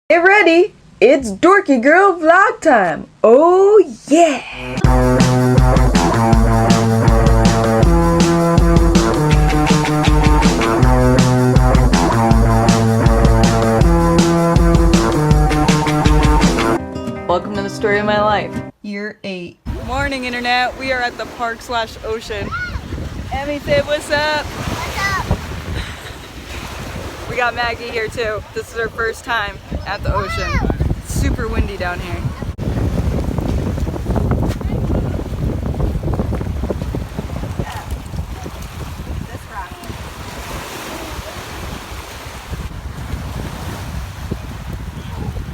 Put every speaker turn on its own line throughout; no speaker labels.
Get ready! It's Dorky Girl vlog time! Oh yeah! Welcome to the story of my life. Year 8. Morning, internet. We are at the park/ocean. Emmy, say what's up?
What's up?
We got Maggie here too. This is her first time at the ocean. It's super windy down here.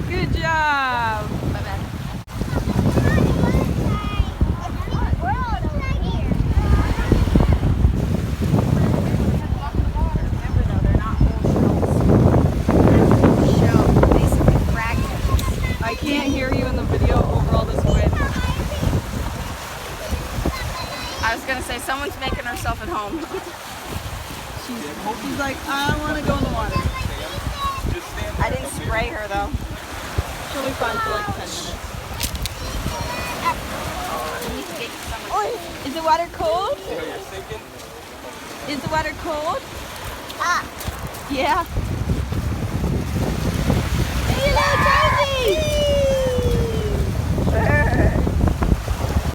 Good job! I can't hear you in the video over all this wind.
I was gonna say someone's making herself at home.
She's like, I want to go in the water.
I didn't spray her though.
She'll be fine for like 10 minutes. Is the water cold? Is the water cold? Yeah.